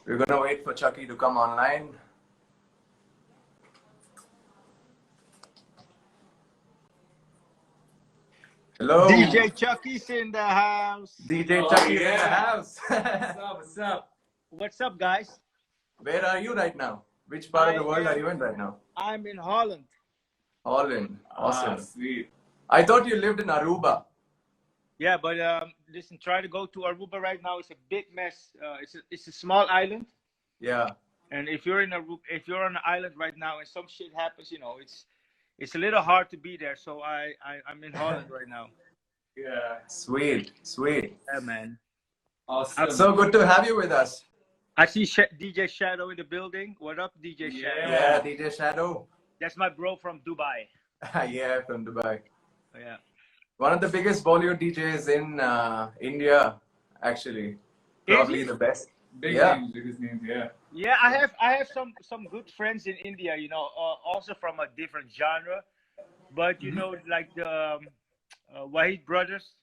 We're gonna wait for Chuckie to come online. Hello. DJ Chuckie's in the house. DJ Chuckie in the house. What's up? What's up? What's up, guys? Where are you right now? Which part of the world are you in right now? I'm in Holland. Holland. Awesome. Sweet. I thought you lived in Aruba. Yeah, but listen, try to go to Aruba right now. It's a big mess. It's a small island, Yeah. and if you're in Aruba, if you're on an island right now and some shit happens, you know, it's a little hard to be there. So I'm in Holland right now. Yeah. Sweet. Sweet. Yeah, man. Awesome. So good to have you with us. I see DJ Shadow in the building. What up, DJ Shadow? Yeah, DJ Shadow. That's my bro from Dubai. Yeah, from Dubai. Yeah. One of the biggest Bollywood DJs in India, actually. Probably the best. Big Yeah. names, biggest names, yeah. Yeah, I have some good friends in India, you know, also from a different genre, but you know, like the Wahid brothers.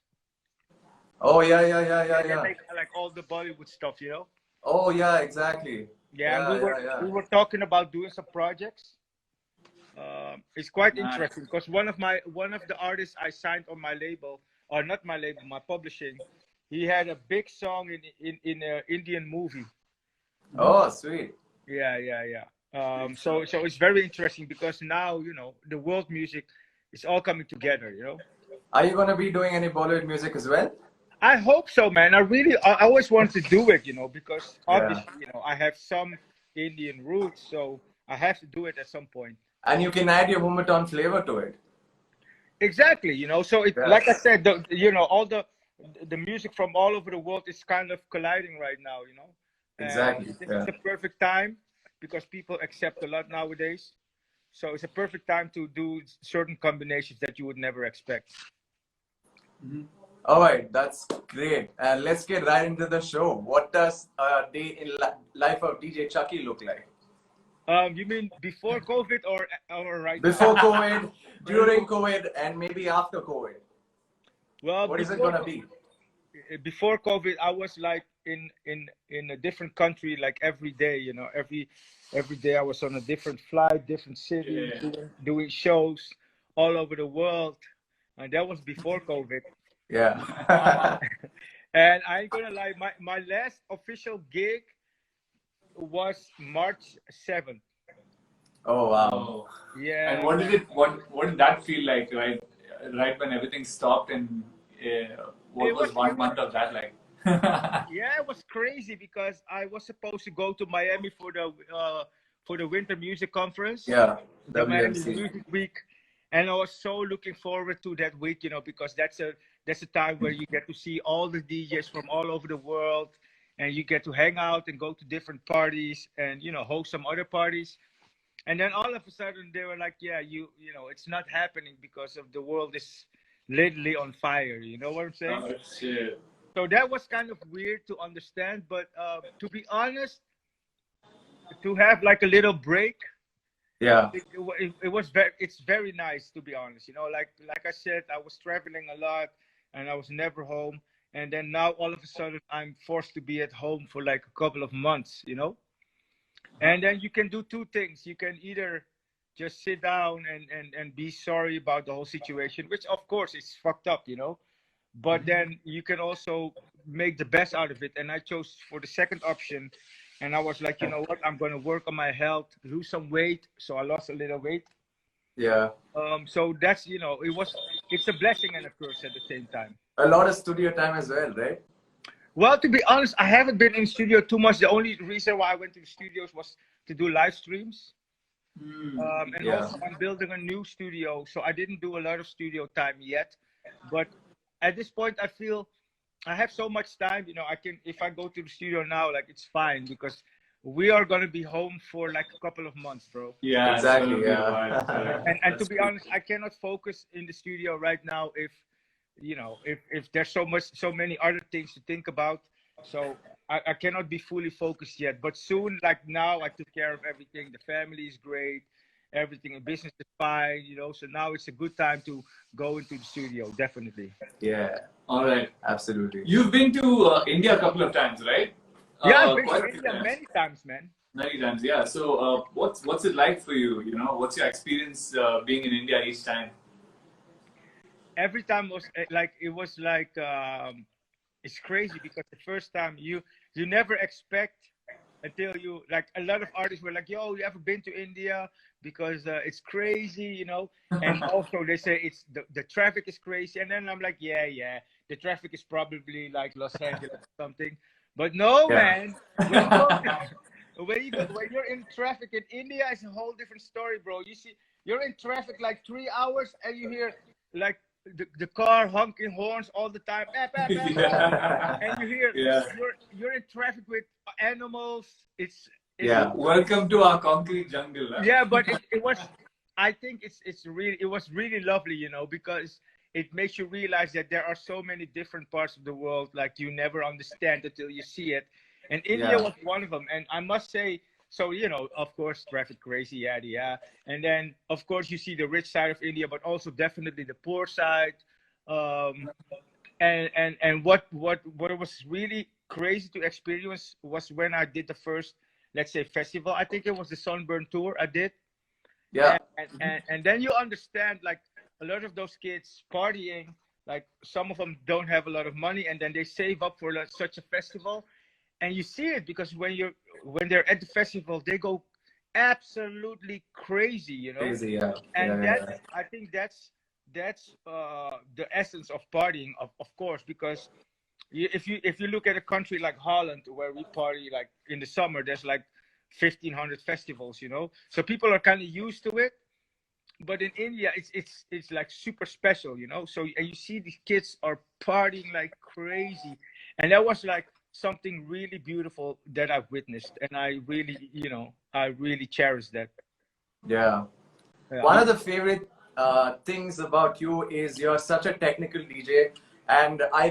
Oh, yeah. They make like all the Bollywood stuff, you know. Oh, yeah, exactly. Yeah, and we were talking about doing some projects. It's quite interesting because one of the artists I signed on my label, or not my label, my publishing, he had a big song in an Indian movie. Oh, sweet. Yeah. So it's very interesting because now, you know, the world music is all coming together, you know. Are you going to be doing any Bollywood music as well? I hope so, man. I always wanted to do it, you know, because obviously, you know, I have some Indian roots, so I have to do it at some point. And you can add your Moombahton flavor to it. Exactly, you know. So like I said, you know, all the music from all over the world is kind of colliding right now, you know. Exactly. This is the perfect time because people accept a lot nowadays. So it's a perfect time to do certain combinations that you would never expect. All right, that's great. Let's get right into the show. What does a day in life of DJ Chuckie look like? You mean before COVID or right now? Before COVID, during COVID, and maybe after COVID? Well, what is it gonna be? Before COVID, I was like in a different country, like every day. You know, every day I was on a different flight, different city, doing shows all over the world, and that was before COVID. Yeah. And I ain't gonna lie, my last official gig was March 7th. Oh wow. Yeah. And what did that feel like, right when everything stopped, and what was 1 month of that like? Yeah, it was crazy because I was supposed to go to Miami for the Winter Music Conference. Yeah. The Miami Music Week. And I was so looking forward to that week, you know, because that's a time where you get to see all the DJs from all over the world, and you get to hang out and go to different parties and, you know, host some other parties. And then all of a sudden they were like, yeah, you know, it's not happening because of the world is literally on fire. You know what I'm saying? Oh, shit. So that was kind of weird to understand. But to be honest, to have like a little break, yeah, it's very nice, to be honest. You know, like I said, I was traveling a lot and I was never home. And then now all of a sudden I'm forced to be at home for like a couple of months, you know? And then you can do two things. You can either just sit down and be sorry about the whole situation, which of course is fucked up, you know? But then you can also make the best out of it. And I chose for the second option. And I was like, you know what? I'm going to work on my health, lose some weight. So I lost a little weight. Yeah. So that's, you know, it's a blessing and a curse at the same time. A lot of studio time as well, right? Well, to be honest, I haven't been in studio too much. The only reason why I went to the studios was to do live streams. And also I'm building a new studio. So I didn't do a lot of studio time yet. But at this point, I feel I have so much time, you know, if I go to the studio now, like it's fine because we are going to be home for like a couple of months, bro. Yeah, exactly. Yeah. And to be honest, I cannot focus in the studio right now if there's so many other things to think about. So I cannot be fully focused yet. But soon, like now, I took care of everything. The family is great. Everything in business is fine, you know. So now it's a good time to go into the studio, definitely. Yeah. All right. Absolutely. You've been to India a couple of times, right? Yeah, I've been quite to a few India times. many times, man. Many times, yeah. So, what's it like for you? You know, what's your experience being in India each time? Every time was like it was like it's crazy because the first time you never expect until you like a lot of artists were like, yo, you ever been to India? Because it's crazy, you know. And also they say it's the traffic is crazy, and then I'm like, yeah, the traffic is probably like Los Angeles or something. But no, Yeah. man, when you go when you're in traffic in India, it's a whole different story, bro. You see, you're in traffic like 3 hours, and you hear like the car honking horns all the time, Yeah. and you hear Yeah. you're in traffic with animals. It's Yeah. Welcome to our concrete jungle. Huh? yeah, but it was. I think it was really lovely, you know, because it makes you realize that there are so many different parts of the world like you never understand until you see it, and India Yeah. was one of them. And I must say, so you know, of course, traffic crazy, yeah, and then of course you see the rich side of India, but also definitely the poor side. Um, and what was really crazy to experience was when I did the first, let's say, festival. I think it was the Sunburn tour I did, Yeah. and then you understand like a lot of those kids partying, like some of them don't have a lot of money, and then they save up for like, such a festival, and you see it because when they're at the festival, they go absolutely crazy, you know. Crazy. Yeah. And Yeah. Yeah. I think that's the essence of partying, of course, because if you look at a country like Holland where we party like in the summer, there's like 1,500 festivals, you know, so people are kind of used to it. But in India, it's like super special, you know. So and you see these kids are partying like crazy, and that was like something really beautiful that I've witnessed, and I really, you know, I really cherish that. Yeah. Yeah. One of the favorite things about you is you're such a technical DJ, and I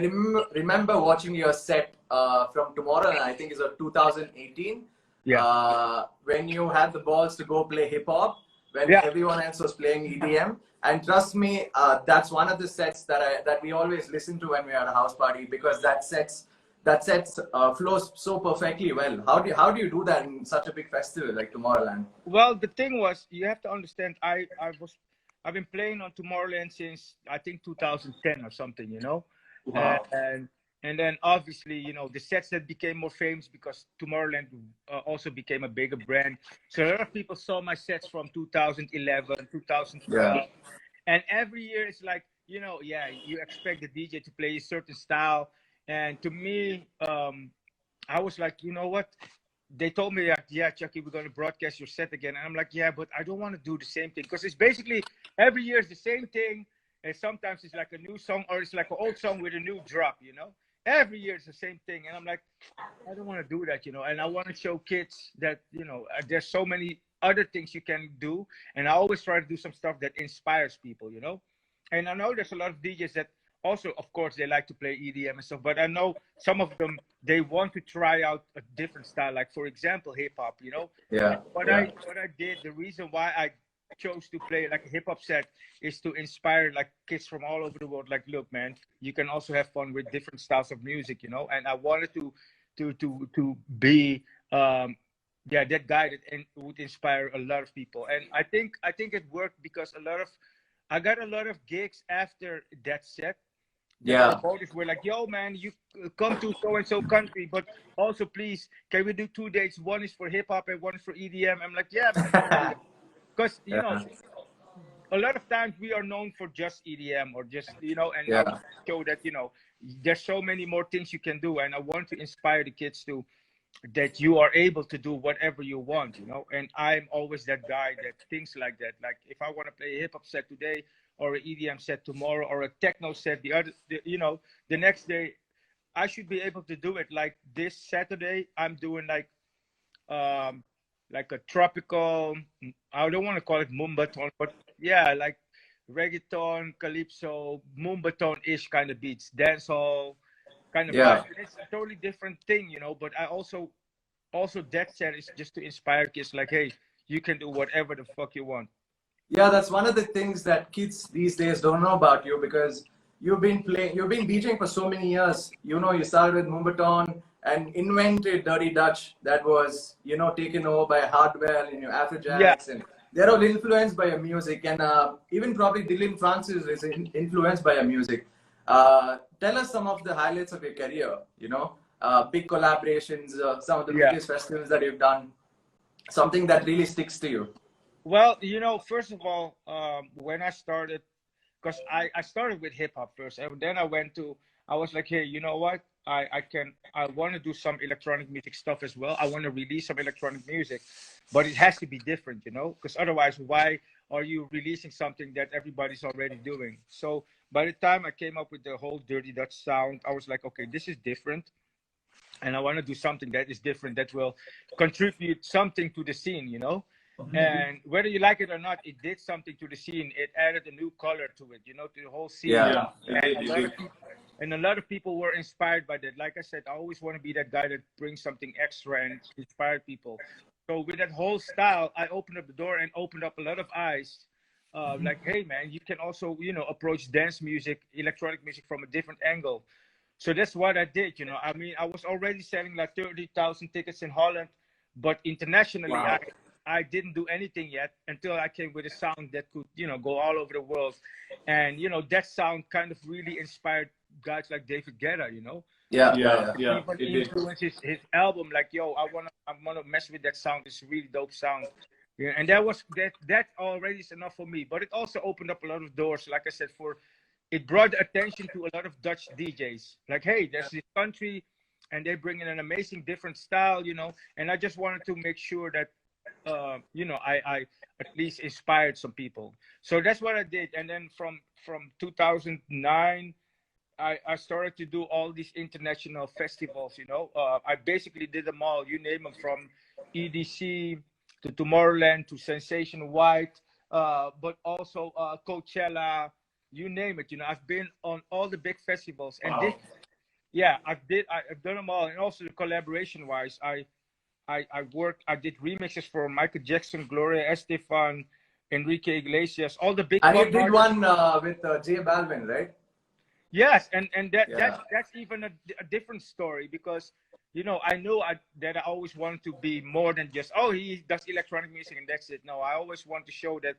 remember watching your set from Tomorrowland. I think it's 2018. Yeah. When you had the balls to go play hip hop when Yeah. everyone else was playing EDM. And trust me, that's one of the sets that we always listen to when we're at a house party, because that sets flows so perfectly well. How do you do that in such a big festival like Tomorrowland? Well, the thing was, you have to understand, I've been playing on Tomorrowland since I think 2010 or something, you know. Wow. And then obviously, you know, the sets that became more famous because Tomorrowland also became a bigger brand. So a lot of people saw my sets from 2011, 2012. Yeah. And every year it's like, you know, yeah, you expect the DJ to play a certain style. And to me, I was like, you know what? They told me that, yeah, Chuckie, we're going to broadcast your set again. And I'm like, yeah, but I don't want to do the same thing, because it's basically every year is the same thing. And sometimes it's like a new song, or it's like an old song with a new drop, you know. Every year it's the same thing. And I'm like, I don't want to do that, you know. And I want to show kids that, you know, there's so many other things you can do. And I always try to do some stuff that inspires people, you know. And I know there's a lot of DJs that also, of course, they like to play EDM and stuff, but I know some of them, they want to try out a different style, like for example, hip hop, you know. Yeah. What Yeah. I did, the reason why I chose to play like a hip hop set is to inspire like kids from all over the world. Like, look, man, you can also have fun with different styles of music, you know. And I wanted to be yeah, that guy that would inspire a lot of people. And I think it worked, because I got a lot of gigs after that set. The Yeah. promoters were like, yo, man, you come to so and so country, but also please, can we do 2 dates? One is for hip hop and one is for EDM. I'm like, yeah, man, because you know, Yeah. a lot of times we are known for just EDM or just, you know, and I Yeah. want to show that, you know, there's so many more things you can do, and I want to inspire the kids to that you are able to do whatever you want, you know. And I'm always that guy that thinks like that. Like, if I want to play a hip hop set today, or an EDM set tomorrow, or a techno set you know, the next day, I should be able to do it. Like this Saturday, I'm doing like a tropical, I don't want to call it Moombahton, but yeah, like reggaeton, calypso, Moombahton-ish kind of beats, dancehall kind of Yeah. vibe. And it's a totally different thing, you know. But I also that set is just to inspire kids, like, hey, you can do whatever the fuck you want. Yeah, that's one of the things that kids these days don't know about you, because you've been DJing for so many years. You know, you started with Moombahton, and invented Dirty Dutch that was, you know, taken over by Hardwell and Afrojax, and they're all influenced by your music, and even probably Dylan Francis is influenced by your music. Tell us some of the highlights of your career, you know, big collaborations, some of the biggest festivals that you've done, something that really sticks to you. Well, you know, first of all, when I started, because I started with hip hop first, and then I was like, hey, you know what? I want to do some electronic music stuff as well. I want to release some electronic music, but it has to be different, you know, because otherwise, why are you releasing something that everybody's already doing? So by the time I came up with the whole Dirty Dutch sound, I was like, okay, this is different. And I want to do something that is different, that will contribute something to the scene, you know? And whether you like it or not, it did something to the scene. It added a new color to it, you know, to the whole scene. Yeah. And a lot of people were inspired by that. Like I said, I always want to be that guy that brings something extra and inspire people. So with that whole style, I opened up the door and opened up a lot of eyes. Like, hey, man, you can also, you know, approach dance music, electronic music from a different angle. So that's what I did, you know. I mean, I was already selling like 30,000 tickets in Holland, but internationally, I didn't do anything yet until I came with a sound that could, you know, go all over the world. And, you know, that sound kind of really inspired guys like David Guetta, you know. Even influenced his album, like, yo, I wanna mess with that sound. It's a really dope sound. Yeah, and that already is enough for me. But it also opened up a lot of doors, like I said, it brought attention to a lot of Dutch DJs. Like, hey, there's this country and they bring in an amazing different style, you know. And I just wanted to make sure that you know, I at least inspired some people. So that's what I did. And then from 2009, I started to do all these international festivals, you know. I basically did them all, you name them, from EDC to Tomorrowland to Sensation White, but also Coachella, you name it. You know, I've been on all the big festivals, and I've done them all. And also collaboration wise, I did remixes for Michael Jackson, Gloria Estefan, Enrique Iglesias, all the big. And you did one with J Balvin, right? Yes, and that's even a different story, because, you know, I know that I always wanted to be more than just, oh, he does electronic music and that's it. No, I always want to show that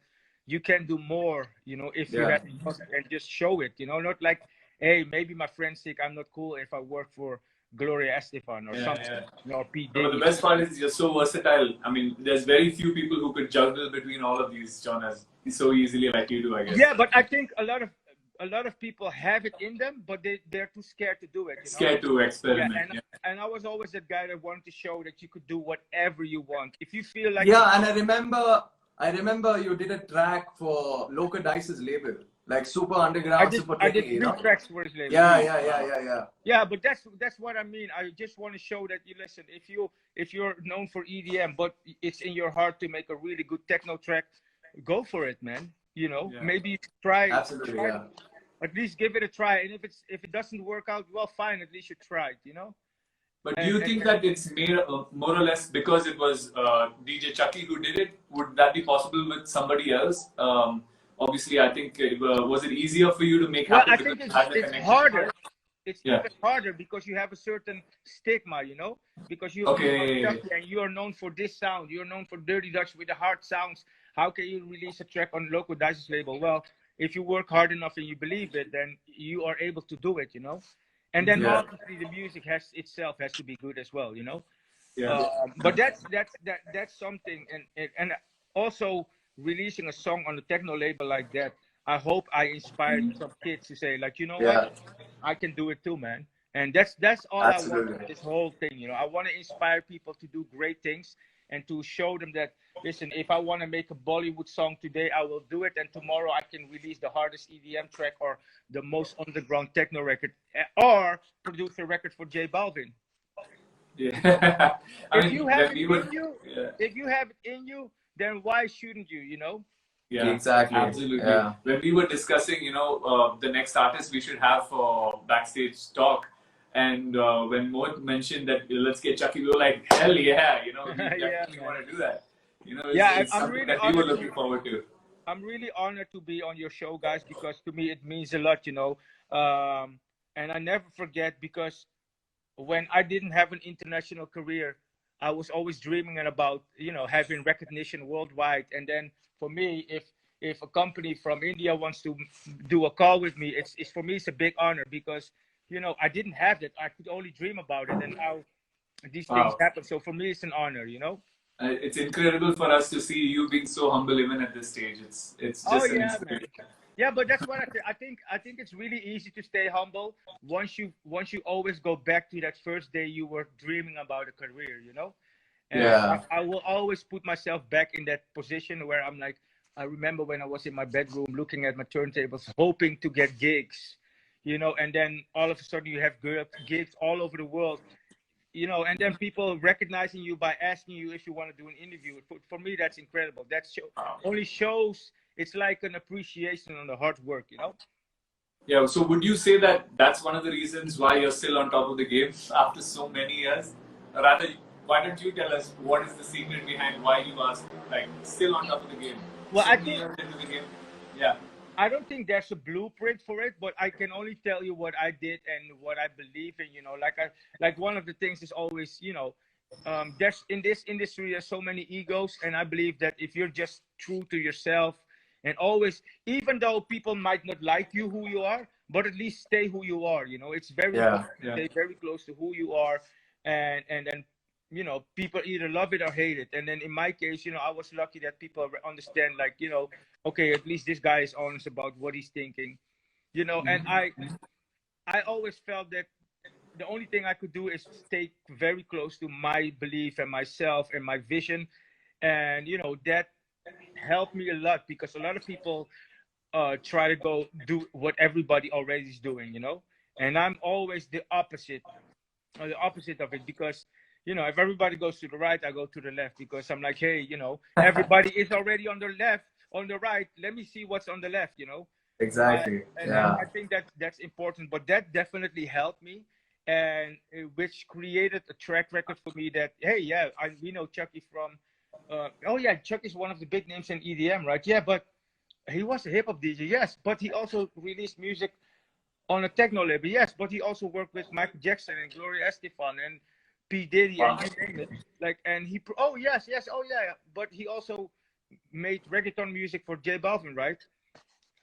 you can do more, you know, if you have, and just show it, you know, not like, hey, maybe my friend's sick, I'm not cool if I work for Gloria Estefan or something. You know, P. But the best part is you're so versatile. I mean, there's very few people who could juggle between all of these genres so easily like you do, I guess. Yeah, but I think a lot of people have it in them, but they're too scared to do it. You know? Scared to experiment. And I was always that guy that wanted to show that you could do whatever you want. If you feel like... Yeah, and I remember you did a track for Loco Dice's label, like super underground, super techy, I did you know? 3 tracks for his label. Yeah, but that's what I mean. I just want to show that, you listen, if you're known for EDM, but it's in your heart to make a really good techno track, go for it, man. You know, maybe try. Absolutely, At least give it a try, and if it doesn't work out, well, fine. At least you tried, you know. But do you think that it's made more or less because it was DJ Chuckie who did it? Would that be possible with somebody else? Obviously, I think was it easier for you to make happen? Well, I think it's harder. It's even harder because you have a certain stigma, you know, because you are Chuckie and you are known for this sound. You're known for Dirty Dutch with the hard sounds. How can you release a track on Loco Dice's label? Well, if you work hard enough and you believe it, then you are able to do it, you know. And then obviously the music has to be good as well, you know. But that's something, and also releasing a song on a techno label like that, I hope I inspired some kids to say, like, you know what, I can do it too, man. And that's all I want with this whole thing, you know. I want to inspire people to do great things and to show them that, listen, if I want to make a Bollywood song today, I will do it. And tomorrow I can release the hardest EDM track or the most underground techno record, or produce a record for J Balvin. Yeah. If you have it in you, then why shouldn't you, you know? Yeah, exactly. Absolutely. Yeah. When we were discussing, you know, the next artist we should have for Backstage Talk, and when Mo mentioned that let's get Chuckie, we were like, hell yeah, you know, we definitely want to do that. You know, it's I'm something really that we were looking forward to. I'm really honored to be on your show, guys, because to me it means a lot, you know. And I never forget, because when I didn't have an international career, I was always dreaming about, you know, having recognition worldwide. And then for me, if a company from India wants to do a call with me, it's for me, it's a big honor because, you know, I didn't have that. I could only dream about it. And now these things Wow. happen. So for me, it's an honor, you know? It's incredible for us to see you being so humble even at this stage. It's Oh just an yeah, man. inspiration. Yeah, but that's what I think. I think it's really easy to stay humble once you always go back to that first day you were dreaming about a career, you know. And Yeah. I will always put myself back in that position where I'm like, I remember when I was in my bedroom looking at my turntables, hoping to get gigs, you know, and then all of a sudden you have gigs all over the world, you know, and then people recognizing you by asking you if you want to do an interview. For me, that's incredible. That Wow. only shows it's like an appreciation on the hard work, you know. Yeah. So would you say that that's one of the reasons why you're still on top of the game after so many years? Rather, why don't you tell us what is the secret behind why you are like still on top of the game? Well, So I many think years into the game. Yeah. I don't think there's a blueprint for it, but I can only tell you what I did and what I believe in. You know, like one of the things is always, you know, there's in this industry there's so many egos, and I believe that if you're just true to yourself and always, even though people might not like you who you are, but at least stay who you are. You know, it's very Yeah. important to stay very close to who you are, and then, you know, people either love it or hate it. And then in my case, you know, I was lucky that people understand, like, you know, okay, at least this guy is honest about what he's thinking, you know. And I always felt that the only thing I could do is stay very close to my belief and myself and my vision. And, you know, that helped me a lot because a lot of people try to go do what everybody already is doing, you know. And I'm always the opposite of it because, you know, if everybody goes to the right, I go to the left because I'm like, hey, you know, everybody is already on the left, on the right, let me see what's on the left, you know. Exactly. And Yeah. I think that's important, but that definitely helped me, and which created a track record for me that, hey, yeah, we know Chuckie from oh yeah, Chuck is one of the big names in EDM, right? Yeah, but he was a hip hop DJ, yes, but he also released music on a techno label, yes, but he also worked with Michael Jackson and Gloria Estefan and P Diddy Wow. and you name it. Like, and he, oh yes, oh yeah, but he also made reggaeton music for J Balvin, right?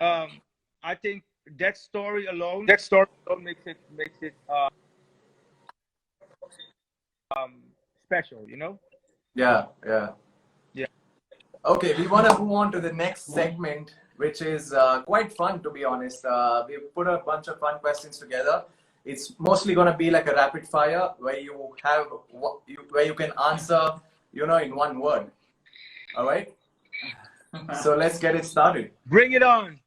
I think that story alone makes it special, you know? Yeah. Yeah. Yeah. Okay, we want to move on to the next segment, which is quite fun, to be honest. We've put a bunch of fun questions together. It's mostly going to be like a rapid fire where you have where you can answer, you know, in one word. All right. So let's get it started. Bring it on.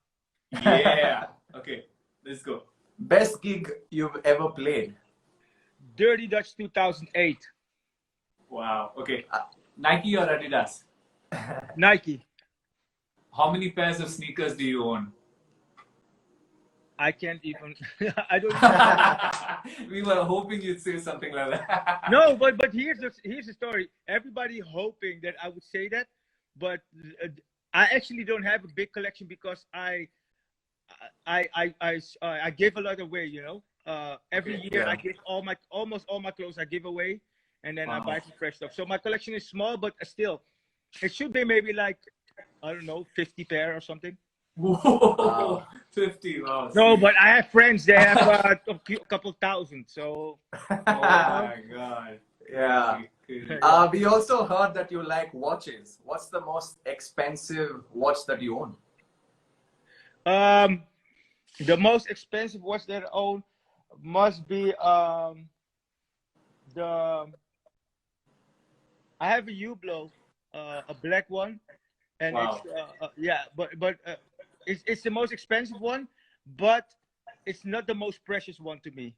Yeah. Okay. Let's go. Best gig you've ever played? Dirty Dutch 2008. Wow. Okay. Nike or Adidas? Nike. How many pairs of sneakers do you own? I can't even. I don't. We were hoping you'd say something like that. No, but here's the story. Everybody hoping that I would say that, but I actually don't have a big collection because I give a lot away. You know, every year Yeah. I give almost all my clothes I give away, and then I Wow. buy some fresh stuff. So my collection is small, but still, it should be maybe like, I don't know, 50 pair or something. Whoa, 50. Wow. No, sweet. but I have friends. They have a couple thousand. So Oh my God. Yeah. Crazy. We also heard that you like watches. What's the most expensive watch that you own? the most expensive watch that I own must be the I have a Hublot, a black one, and Wow. it's yeah, but it's the most expensive one, but it's not the most precious one to me.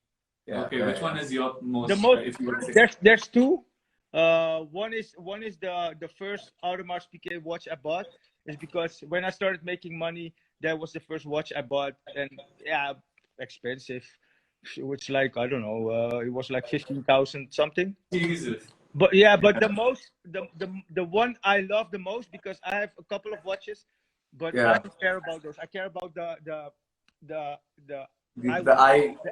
Yeah. Okay, which one is your most? The most if you would say. there's two. One is the first Audemars Piguet watch I bought. Is because when I started making money, that was the first watch I bought, and yeah, expensive. Which, like, I don't know, it was like 15,000 something. Jesus. But yeah, but the one I love the most, because I have a couple of watches, but Yeah. I don't care about those. I care about the The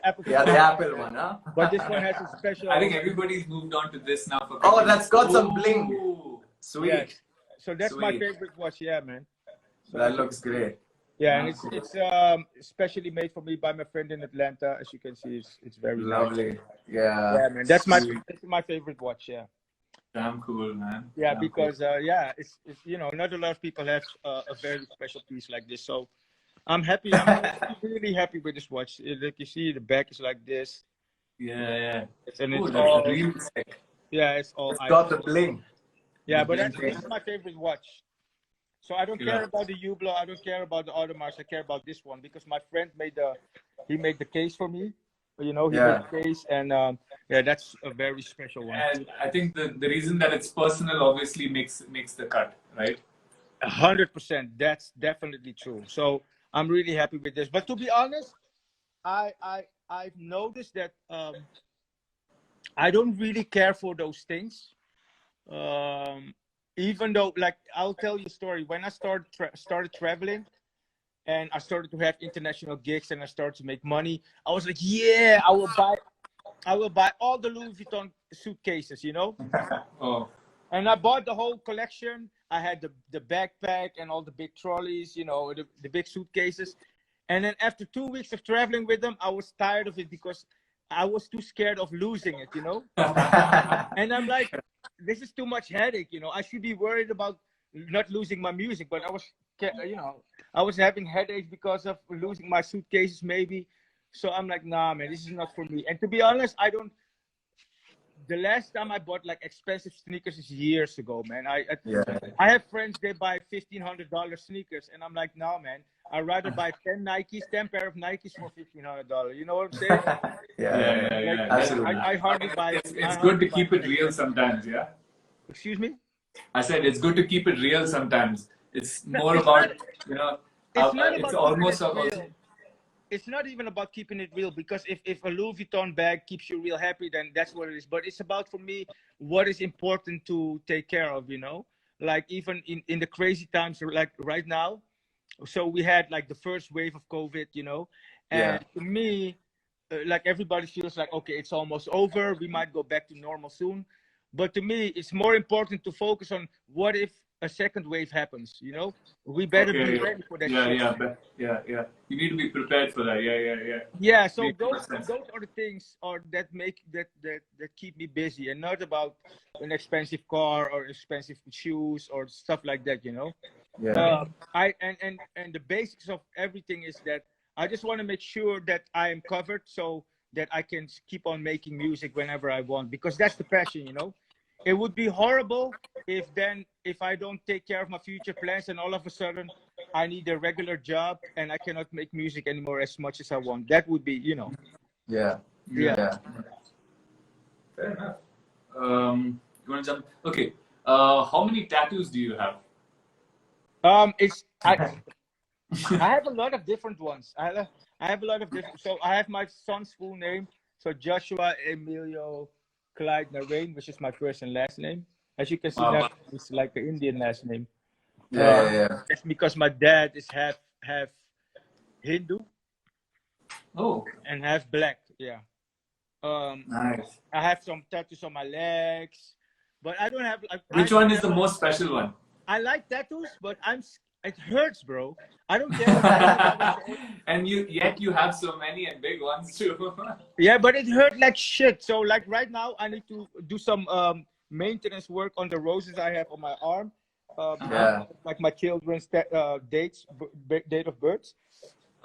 Apple Yeah, the Apple one, huh? But this one has a special. I think everybody's moved on to this now. For Oh, that's got some bling. Ooh. Sweet. Yes. So that's my Sweet. favorite watch. Yeah, man. So That looks great. Yeah, and it's specially made for me by my friend in Atlanta. As you can see, it's very lovely. nice. Yeah. Yeah, man. That's my favorite watch. Yeah. Damn cool, man. Yeah, Damn because cool. it's not a lot of people have a very special piece like this. So I'm happy. I'm really happy with this watch. Like you see, the back is like this. Yeah. And Ooh, it's that's all really sick. yeah, it's all. It's got the bling. Yeah, The but bling this is my favorite watch. So I don't care about the Hublot. I don't care about the Audemars. I care about this one because my friend made the case for me. You know, he made the case, and that's a very special one. And I think the reason that it's personal obviously makes the cut, right? 100%. That's definitely true. So I'm really happy with this. But to be honest, I've noticed that I don't really care for those things. Even though, like, I'll tell you a story. When I started traveling, and I started to have international gigs, and I started to make money, I was like, yeah, I will buy all the Louis Vuitton suitcases, you know. Oh. And I bought the whole collection. I had the backpack and all the big trolleys, you know, the big suitcases. And then after 2 weeks of traveling with them, I was tired of it because I was too scared of losing it, you know. And I'm like, this is too much headache, you know. I should be worried about not losing my music, but I was having headaches because of losing my suitcases maybe. So I'm like, nah, man, this is not for me. And to be honest, the last time I bought like expensive sneakers is years ago, man. I have friends, they buy $1,500 sneakers, and I'm like, no, man, I'd rather buy 10 pair of Nikes for $1,500. You know what I'm saying? Yeah. Absolutely. I hardly buy. It's good to keep it real sometimes, yeah. Excuse me? I said it's good to keep it real sometimes. It's more about, it's almost it's not even about keeping it real, because if a Louis Vuitton bag keeps you real happy, then that's what it is. But it's about, for me, what is important to take care of, you know? Like even in the crazy times like right now. So we had like the first wave of COVID, you know? And to me, like everybody feels like, okay, it's almost over. We might go back to normal soon. But to me, it's more important to focus on what if a second wave happens, you know? We better be ready for that. Yeah. You need to be prepared for that. Yeah. Yeah, so those are the things that keep me busy, and not about an expensive car or expensive shoes or stuff like that, you know? Yeah. And the basics of everything is that I just want to make sure that I am covered so that I can keep on making music whenever I want, because that's the passion, you know? It would be horrible if I don't take care of my future plans and all of a sudden I need a regular job and I cannot make music anymore as much as I want. That would be, you know. Yeah. Fair enough. You want to jump? Okay. How many tattoos do you have? I have a lot of different ones. I have a lot of different. So I have my son's full name. So Joshua Emilio Clyde Narain, which is my first and last name. As you can see, now it's like an Indian last name. Yeah. It's because my dad is half Hindu. Oh. And half black. Yeah. Nice. I have some tattoos on my legs, but I don't have. Which one is the most special one? I like tattoos, but it hurts, bro. I don't care. And yet you have so many and big ones too. Yeah, but it hurt like shit. So like right now, I need to do some maintenance work on the roses I have on my arm. Like my children's date of birth.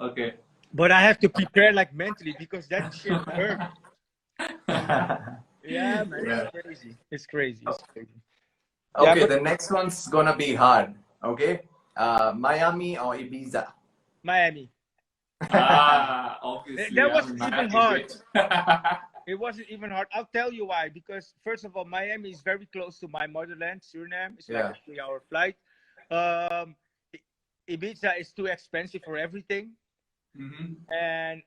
Okay. But I have to prepare like mentally because that shit hurt. Yeah, man, it's crazy. Okay, the next one's gonna be hard. Okay, Miami or Ibiza? Miami. Obviously. That wasn't even hard. It wasn't even hard. I'll tell you why. Because first of all, Miami is very close to my motherland, Suriname. It's like a 3-hour flight. Ibiza is too expensive for everything. And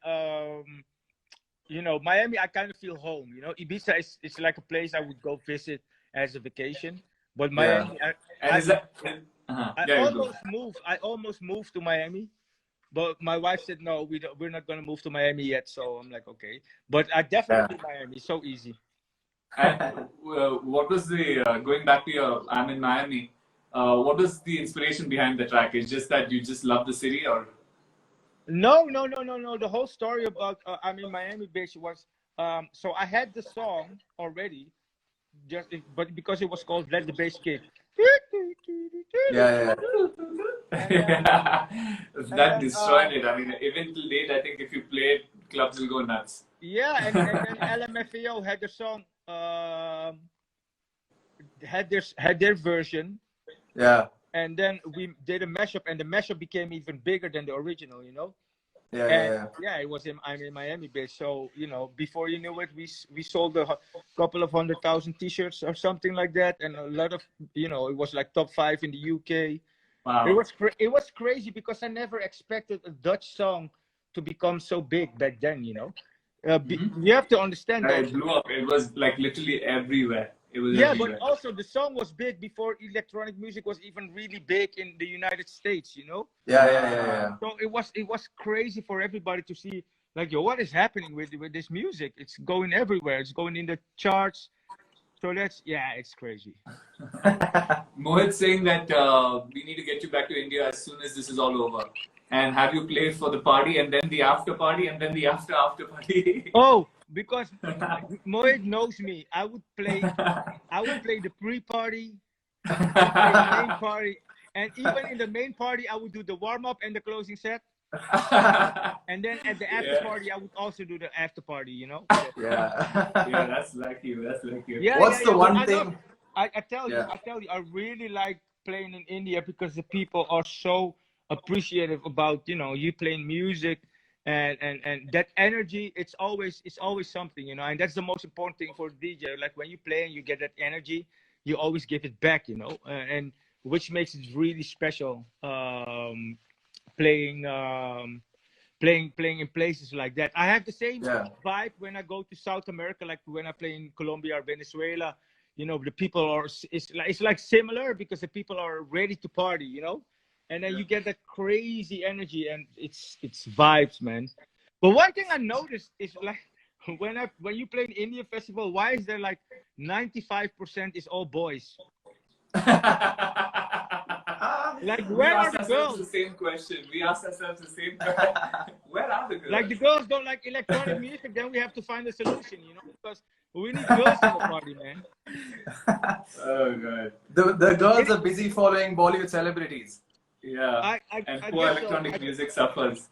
you know, Miami, I kind of feel home. You know, Ibiza it's like a place I would go visit as a vacation. But Miami, I almost moved to Miami, But my wife said no, we're not gonna move to Miami yet. So I'm like, okay, but I definitely Miami. So easy. And what was the going back to your I'm in Miami? What was the inspiration behind the track? It's just that you just love the city, or No. The whole story about I'm in Miami Beach was so I had the song already, but because it was called Let the Bass Kick. Yeah. That destroyed it. I mean, even till date, I think if you play it, clubs will go nuts. Yeah, and then LMFAO had the song, had their version. Yeah. And then we did a mashup, and the mashup became even bigger than the original, you know. Yeah. It was I'm in Miami based. So before you knew it, we sold a couple of 100,000 T-shirts or something like that, and a lot of it was like top 5 in the UK. Wow. It was crazy because I never expected a Dutch song to become so big back then. You have to understand that it blew up. It was like literally everywhere. It was but everywhere. also the song was big before electronic music was even really big in the United States. Yeah. So it was crazy for everybody to see, like, yo, what is happening with this music? It's going everywhere. It's going in the charts. So it's crazy. Mohit saying that we need to get you back to India as soon as this is all over, and have you play for the party, and then the after party, and then the after party. Oh, because Mohit knows me. I would play the pre-party, the main party, and even in the main party, I would do the warm-up and the closing set. And then at the after party, I would also do the after party, So, Yeah, that's like you. Yeah, What's the one thing? I tell you, I really like playing in India because the people are so appreciative about you playing music, and that energy. It's always something, and that's the most important thing for a DJ. Like when you play and you get that energy, you always give it back, and which makes it really special. Playing in places like that. I have the same vibe when I go to South America, like when I play in Colombia or Venezuela. The people are it's like similar because the people are ready to party, and then you get that crazy energy, and it's vibes, man. But one thing I noticed is like when you play in India festival, why is there like 95% is all boys? Like, where are the girls? The same question. We asked ourselves the same question. Where are the girls? Like, the girls don't like electronic music, then we have to find a solution, because we need girls in the party, man. Oh god. The girls are busy following Bollywood celebrities. Yeah. And poor electronic music suffers.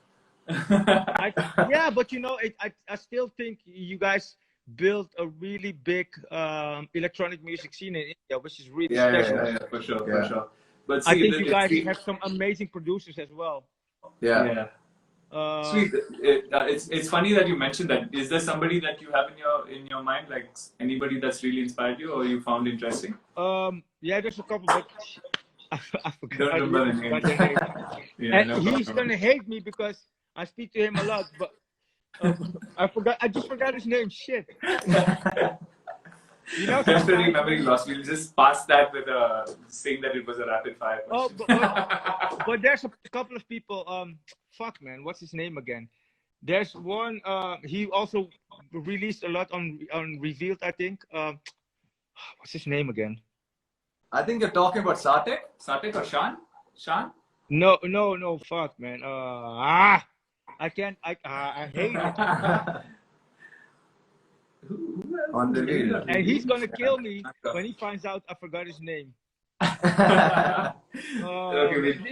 Yeah, but I still think you guys built a really big electronic music scene in India, which is really special. Yeah, for sure. But see, I think you guys have some amazing producers as well. Yeah. Sweet. It's funny that you mentioned that. Is there somebody that you have in your mind, like anybody that's really inspired you or you found interesting? Yeah, there's a couple, but I forgot. Don't remember the name. And he's gonna hate me because I speak to him a lot, but I just forgot his name. Shit. Temporary memory loss. We'll just pass that with saying that it was a rapid fire question. But there's a couple of people. Fuck, man, what's his name again? There's one. He also released a lot on Revealed, I think. What's his name again? I think you're talking about Satek. Satek or Shan? Shan? No. Fuck, man. I can't. I hate it. On the video. And he's gonna kill me when he finds out I forgot his name. He's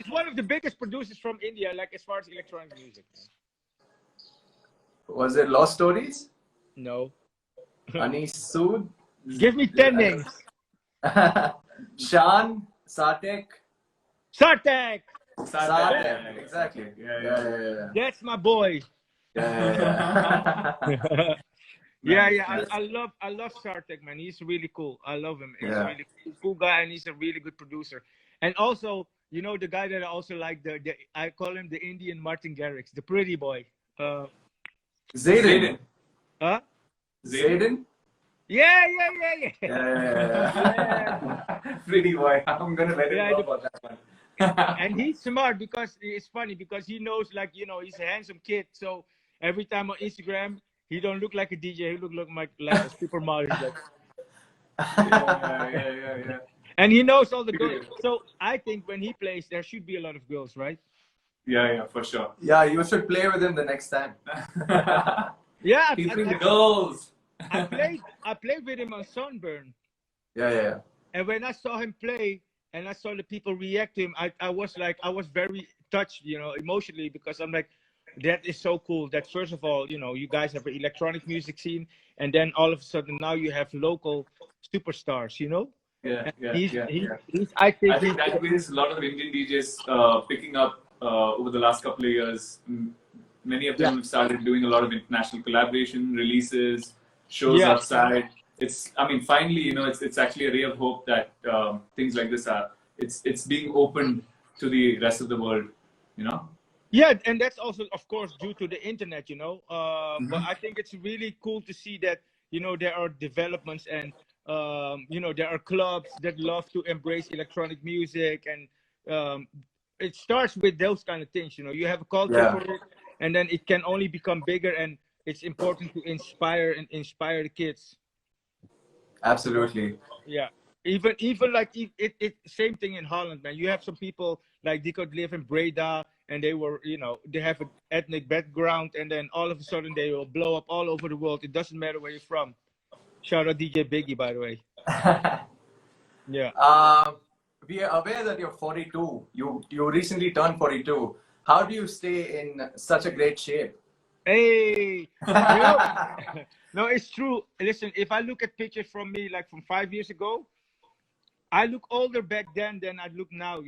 one of the biggest producers from India, like as far as electronic music. Was it Lost Stories? No. Anis Sood? Give me 10 names. Shan, Satek. Satek, exactly. Yeah. That's my boy. Yeah. I love Sartek, man. He's really cool. I love him. He's a really cool guy, and he's a really good producer. And also, the guy that I also like, I call him the Indian Martin Garrix, the pretty boy. Zayden. Huh? Zayden? Yeah. Pretty boy. I'm gonna let him know about that one. And he's smart because it's funny because he knows, like, he's a handsome kid. So every time on Instagram, he don't look like a DJ. He look like a supermodel. He's like, Yeah. and he knows all the girls. So I think when he plays, there should be a lot of girls, right? Yeah, for sure. Yeah, you should play with him the next time. Yeah, Keeping girls. I played with him on Sunburn. Yeah. And when I saw him play and I saw the people react to him, I was very touched, emotionally, because I'm like, that is so cool that first of all, you guys have an electronic music scene, and then all of a sudden now you have local superstars, Yeah. I think that means a lot of Indian DJs picking up over the last couple of years. Many of them have started doing a lot of international collaboration, releases, shows outside. Finally, it's actually a ray of hope that things like this it's being opened to the rest of the world, Yeah, and that's also, of course, due to the internet, But I think it's really cool to see that, there are developments and, there are clubs that love to embrace electronic music. And it starts with those kind of things, You have a culture for it, and then it can only become bigger. And it's important to inspire the kids. Absolutely. Yeah. Even like it same thing in Holland, man. You have some people like they could live in Breda and they were, they have an ethnic background, and then all of a sudden they will blow up all over the world. It doesn't matter where you're from. Shout out DJ Biggie, by the way. Yeah. We are aware that you're 42. You recently turned 42. How do you stay in such a great shape? Hey, no, it's true. Listen, if I look at pictures from me, like from 5 years ago, I look older back then than I look now,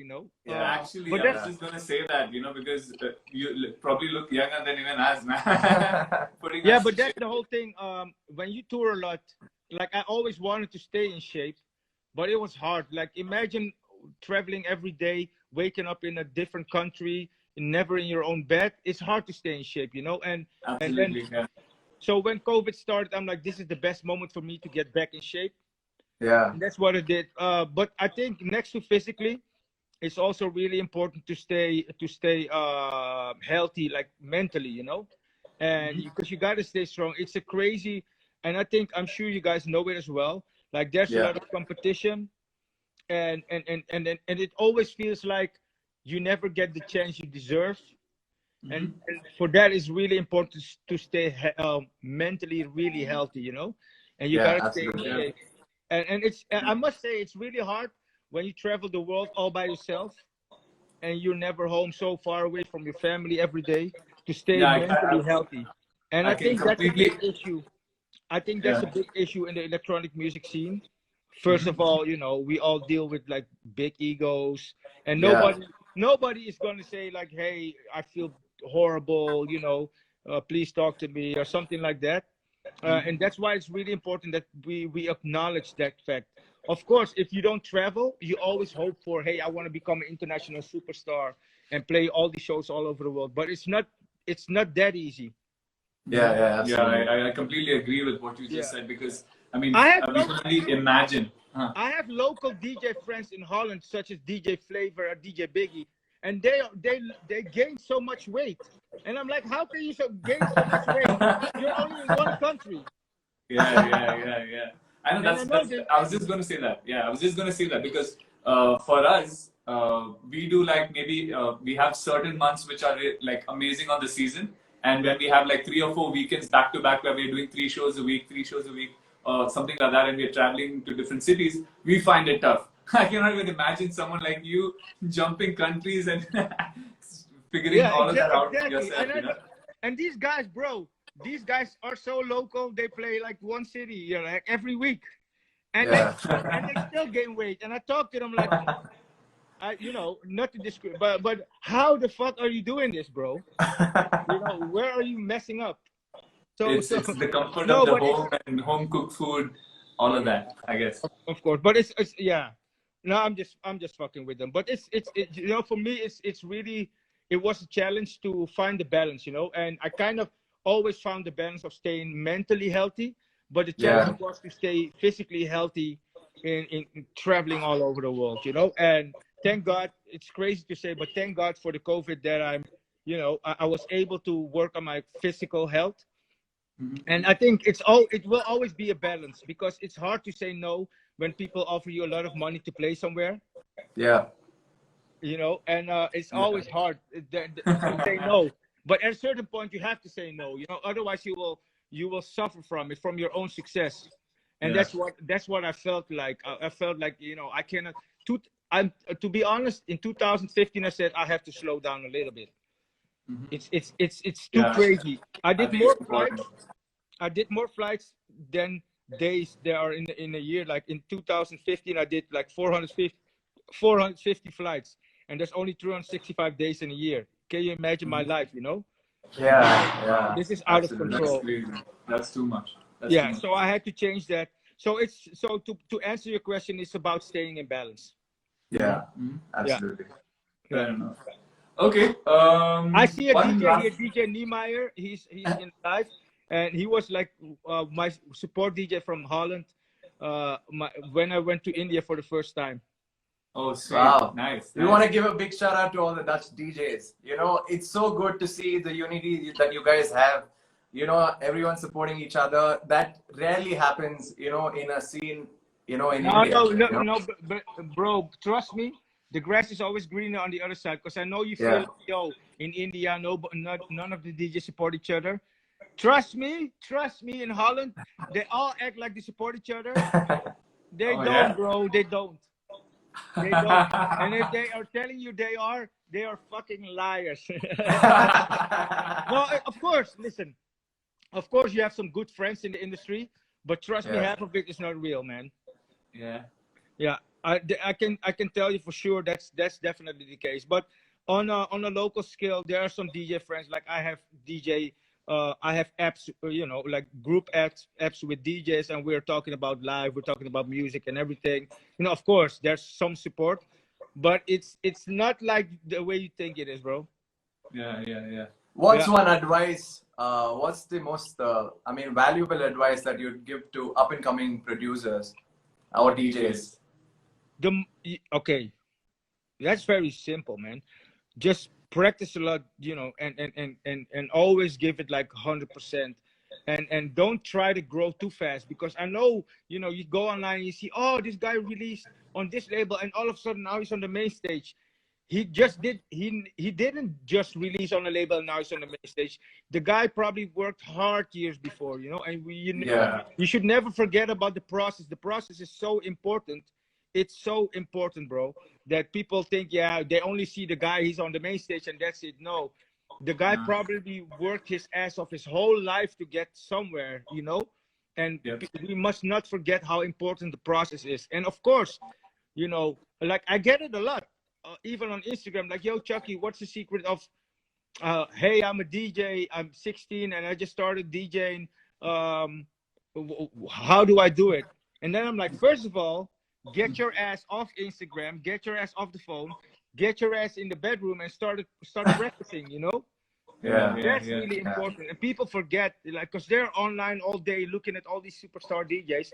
Yeah, actually, I was just going to say that, because you probably look younger than even us, man. Yeah, but that's the whole thing. When you tour a lot, like I always wanted to stay in shape, but it was hard. Like imagine traveling every day, waking up in a different country, never in your own bed. It's hard to stay in shape, And absolutely, then, so when COVID started, I'm like, this is the best moment for me to get back in shape. Yeah, And that's what I did. But I think next to physically, it's also really important to stay healthy, like mentally, And because you got to stay strong. It's a crazy, and I'm sure you guys know it as well. Like there's a lot of competition, and it always feels like you never get the chance you deserve. And for that, it's really important to stay mentally really healthy, And you gotta stay in shape. And it's, I must say, it's really hard when you travel the world all by yourself and you're never home, so far away from your family every day, to stay mentally healthy. And I think that's a big issue. I think that's a big issue in the electronic music scene. First of all, we all deal with like big egos, and nobody is going to say like, hey, I feel horrible, please talk to me or something like that. And that's why it's really important that we acknowledge that fact. Of course, if you don't travel, you always hope for, hey, I want to become an international superstar and play all the shows all over the world. But it's not that easy. Yeah, I completely agree with what you just said, because we can only imagine. I have local DJ friends in Holland, such as DJ Flavor or DJ Biggie, and they gain so much weight. And I'm like, how can you gain so much weight? You're only in one country. Yeah. I know I was just going to say that. Yeah, I was just going to say that because for us, we do like maybe we have certain months which are like amazing on the season. And when we have like 3 or 4 weekends back to back where we're doing 3 shows a week, something like that, and we're traveling to different cities, we find it tough. I cannot even imagine someone like you jumping countries and figuring all of that out yourself. And these guys, bro, these guys are so local. They play like one city, like every week, and they still gain weight. And I talk to them like, not to discriminate, but how the fuck are you doing this, bro? Where are you messing up? So it's the comfort of the home and home cooked food, all of that, I guess. Of course, but it's no, I'm just fucking with them. But it's for me it's really, it was a challenge to find the balance, and I kind of always found the balance of staying mentally healthy, but the challenge was to stay physically healthy in traveling all over the world, and thank God. It's crazy to say, but thank God for the COVID that I'm, I was able to work on my physical health. And I think it will always be a balance, because it's hard to say no when people offer you a lot of money to play somewhere. Yeah. And it's always hard to say no. But at a certain point, you have to say no. Otherwise you will suffer from it, from your own success. And that's what I felt like. I felt like I cannot. To be honest, in 2015, I said I have to slow down a little bit. It's too crazy. I did more flights. I did more flights than days there are in a year. Like in 2015, I did like 450 flights, and there's only 365 days in a year. Can you imagine my life? Yeah. This is out of control. That's crazy. That's too much. So I had to change that. So to answer your question, it's about staying in balance. Yeah, absolutely. Fair enough. Okay. I see a DJ here, DJ Niemeyer. He's in live, and he was like my support DJ from Holland when I went to India for the first time. Oh, sweet. Wow. Nice. We want to give a big shout out to all the Dutch DJs. It's so good to see the unity that you guys have. Everyone supporting each other. That rarely happens, in a scene, in India. No, but bro, trust me, the grass is always greener on the other side. Because I know you feel, in India, none of the DJs support each other. Trust me, in Holland, they all act like they support each other. They don't, bro. They don't. They don't. And if they are telling you they are fucking liars. No, of course, listen. Of course, you have some good friends in the industry, but trust me, half of it is not real, man. Yeah. I can tell you for sure that's definitely the case. But on a local scale, there are some DJ friends. Like I have apps, like group apps with DJs, and we're talking about live, we're talking about music and everything. Of course, there's some support, but it's not like the way you think it is, bro. Yeah. What's one advice? What's the most, valuable advice that you'd give to up and coming producers or DJs? Okay, that's very simple, man. Just practice a lot, and always give it like 100%, and don't try to grow too fast, because I know, you go online and you see, oh, this guy released on this label, and all of a sudden now he's on the main stage. He didn't just release on a label and now he's on the main stage. The guy probably worked hard years before, and you should never forget about the process. The process is so important. It's so important, bro, that people think, they only see the guy, he's on the main stage and that's it. No, the guy probably worked his ass off his whole life to get somewhere, and we must not forget how important the process is. And of course, like I get it a lot. Even on Instagram, like, yo, Chuckie, what's the secret of, hey, I'm a DJ, I'm 16, and I just started DJing. How do I do it? And then I'm like, first of all, get your ass off Instagram, get your ass off the phone, get your ass in the bedroom and start practicing, That's really important. And people forget, like, because they're online all day looking at all these superstar DJs,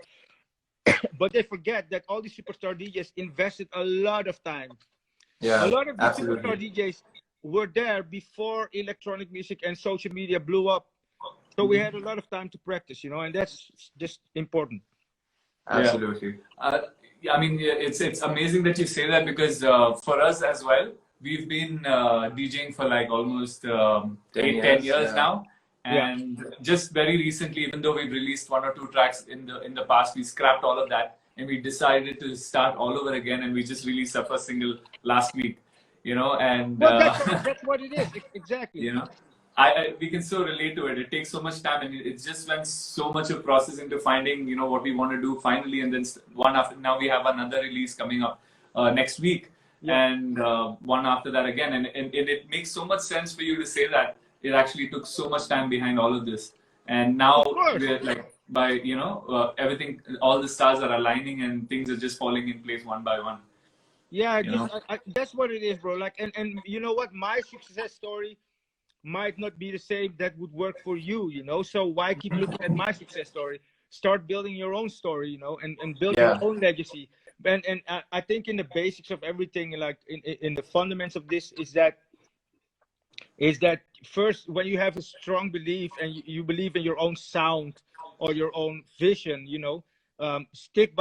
but they forget that all these superstar DJs invested a lot of time. A lot of the superstar DJs were there before electronic music and social media blew up. So we had a lot of time to practice, and that's just important. Absolutely. It's amazing that you say that, because for us as well, we've been DJing for like almost 10 years now. And just very recently, even though we've released 1 or 2 tracks in the past, we scrapped all of that. And we decided to start all over again, and we just released our first single last week, and that's what it is, exactly. We can so relate to it. It takes so much time, and it's just went so much of processing to finding, what we want to do finally, and then now we have another release coming up next week, and one after that again, and it makes so much sense for you to say that it actually took so much time behind all of this, and now we're like, by everything, all the stars are aligning and things are just falling in place one by one. That's what it is, bro. Like, and you know what, my success story might not be the same that would work for you, so why keep looking at my success story? Start building your own story, and build your own legacy. I think in the basics of everything, like in the fundamentals of this, is that first, when you have a strong belief and you believe in your own sound or your own vision, stick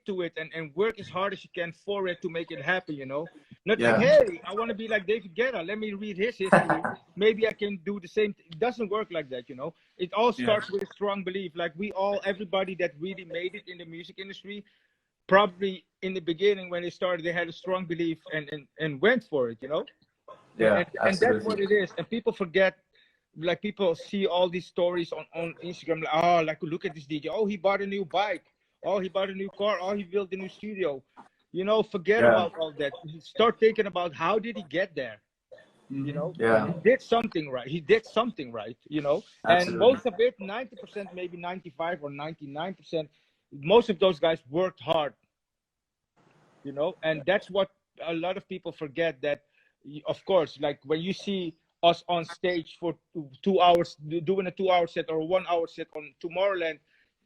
to it and work as hard as you can for it to make it happen. Not like, hey, I want to be like David Guetta, let me read his history, maybe I can do the same. It doesn't work like that. It all starts with a strong belief. Like everybody that really made it in the music industry, probably in the beginning when they started, they had a strong belief and went for it. Yeah, and that's what it is. And people forget, like, people see all these stories on Instagram, like, oh, like, look at this DJ, oh, he bought a new bike, oh, he bought a new car, oh, he built a new studio. Forget about all that. Start thinking about, how did he get there? He did something right. And most of it, 90%, maybe 95 or 99%, most of those guys worked hard. And that's what a lot of people forget, that of course, like, when you see us on stage for 2 hours doing a 2-hour set or a 1-hour set on Tomorrowland,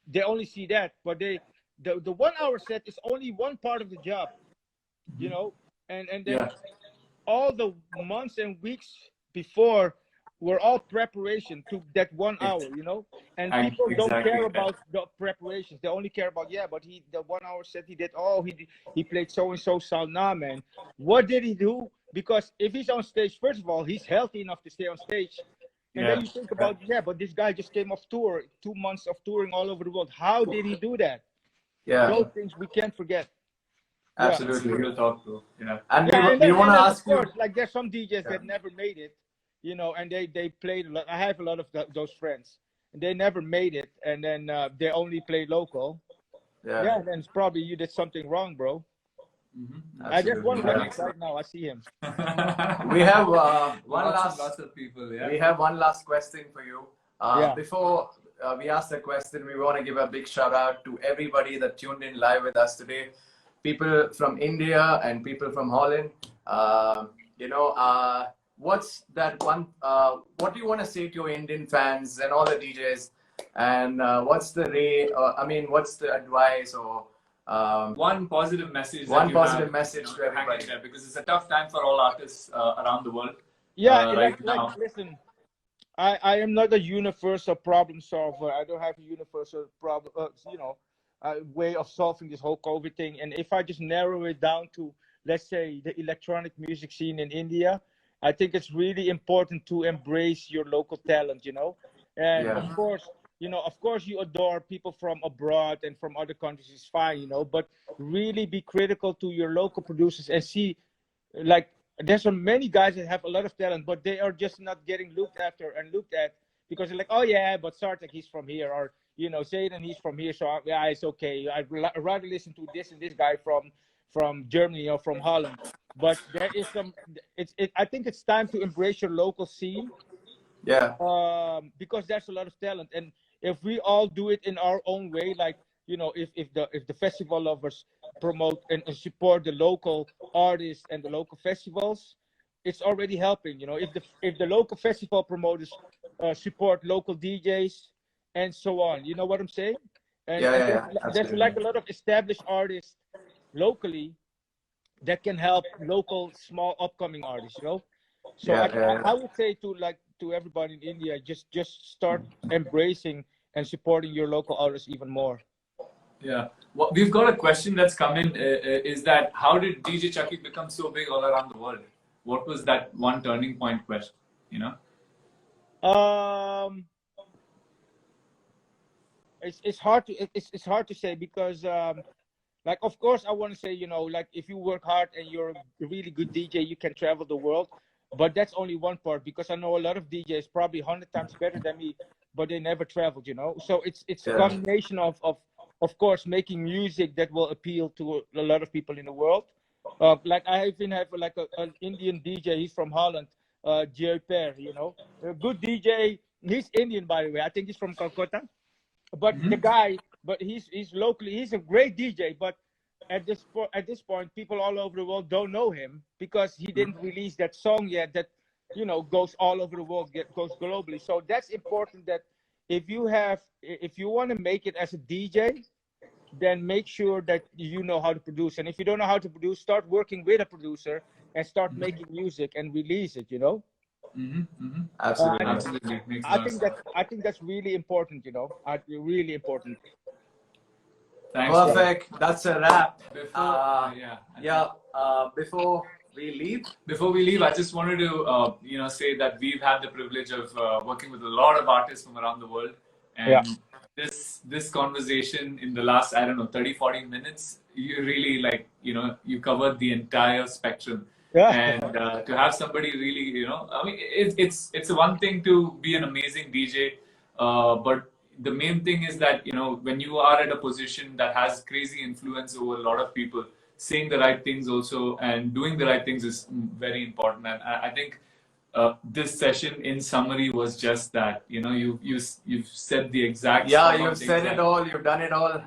they only see that, but the 1-hour set is only one part of the job, and then all the months and weeks before were all preparation to that 1 hour, and people don't care about the preparations. They only care about, but the 1-hour set he did, he played so and so sound. Nah, man, what did he do? Because if he's on stage, first of all, he's healthy enough to stay on stage. And then you think about, but this guy just came off tour, 2 months of touring all over the world. How did he do that? Those things we can't forget. Absolutely. Real talk, bro. And we want to ask you, like, there's some DJs that never made it, and they played a lot. I have a lot of those friends, and they never made it, and then they only play local. Then it's probably you did something wrong, bro. I just want Garrix right now. I see him. We have lots of people. We have one last question for you. Before we ask the question, we want to give a big shout out to everybody that tuned in live with us today. People from India and people from Holland. What's that one? What do you want to say to your Indian fans and all the DJs? And what's the what's the advice or one positive message? To everybody, because it's a tough time for all artists around the world. Listen, I am not a universal problem solver. I don't have a universal problem, way of solving this whole COVID thing. And if I just narrow it down to, let's say, the electronic music scene in India, I think it's really important to embrace your local talent, And of course, you adore people from abroad and from other countries, is fine, but really be critical to your local producers and see, like, there's so many guys that have a lot of talent, but they are just not getting looked after and looked at, because they're like, oh yeah, but Sartek, he's from here, or Zayden, he's from here, so it's okay. I'd rather listen to this and this guy from Germany or from Holland. But there is I think it's time to embrace your local scene. Because there's a lot of talent, and if we all do it in our own way, like, if the festival lovers promote and support the local artists and the local festivals, it's already helping. If the local festival promoters support local DJs and so on, you know what I'm saying? And there's like a lot of established artists locally that can help local small upcoming artists, So I would say to everybody in India, just start embracing and supporting your local artists even more. Well, we've got a question that's come in. Is that, how did DJ Chuckie become so big all around the world? What was that one turning point question? It's hard to say, because like, of course, I want to say, like, if you work hard and you're a really good DJ, you can travel the world. But that's only one part, because I know a lot of DJs probably 100 times better than me, but they never traveled, So it's a combination of course, making music that will appeal to a lot of people in the world. Like, I even have like an Indian DJ. He's from Holland, Jay Per, a good DJ. He's Indian, by the way. I think he's from Calcutta. But the guy, he's locally, he's a great DJ. But at this point, people all over the world don't know him, because he didn't release that song yet that, goes all over the world, goes globally. So that's important, that if you want to make it as a DJ, then make sure that you know how to produce. And if you don't know how to produce, start working with a producer and start making music and release it. You know. Absolutely. Absolutely. Makes a lot of sense. I think that's really important. You know, really important. Thanks. Perfect. That's a wrap. Before Before we leave, I just wanted to say that we've had the privilege of working with a lot of artists from around the world, and this conversation in the last 30-40 minutes, you really you covered the entire spectrum. And to have somebody really, I mean, it's one thing to be an amazing DJ, but the main thing is that when you are at a position that has crazy influence over a lot of people, saying the right things also and doing the right things is very important. And I think this session, in summary, was just that. You've said the exact. Yeah, you've said it all. You've done it all.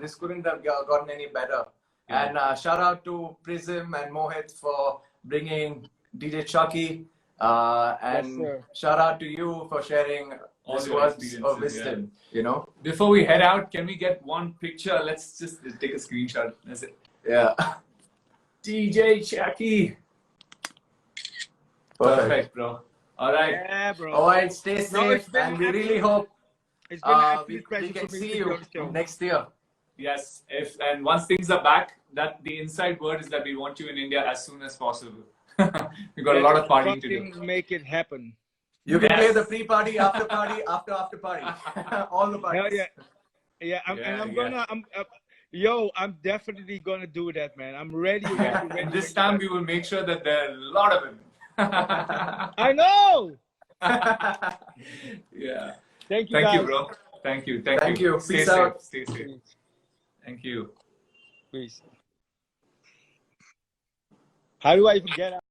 This couldn't have gotten any better. Yeah. And shout out to Prism and Mohit for bringing DJ Chuckie. And shout out to you for sharing all this words of wisdom. Yeah. Before we head out, can we get one picture? Let's just take a screenshot. That's it. Yeah. DJ Chuckie. Perfect, bro. All right. Yeah, bro. All right, stay safe, and we really hope we can see you next year. Yes, and once things are back, that the inside word is that we want you in India as soon as possible. We've got a lot of partying to do. Make it happen. You can play the pre-party, after party, after party, all the parties. I'm definitely gonna do that, man. I'm ready. And this time we will make sure that there are a lot of them. I know. Yeah. Thank you, Thank guys. you, bro. Thank you. Thank you. Stay Peace safe. out. Stay safe. Thank you. Peace. How do I even get out?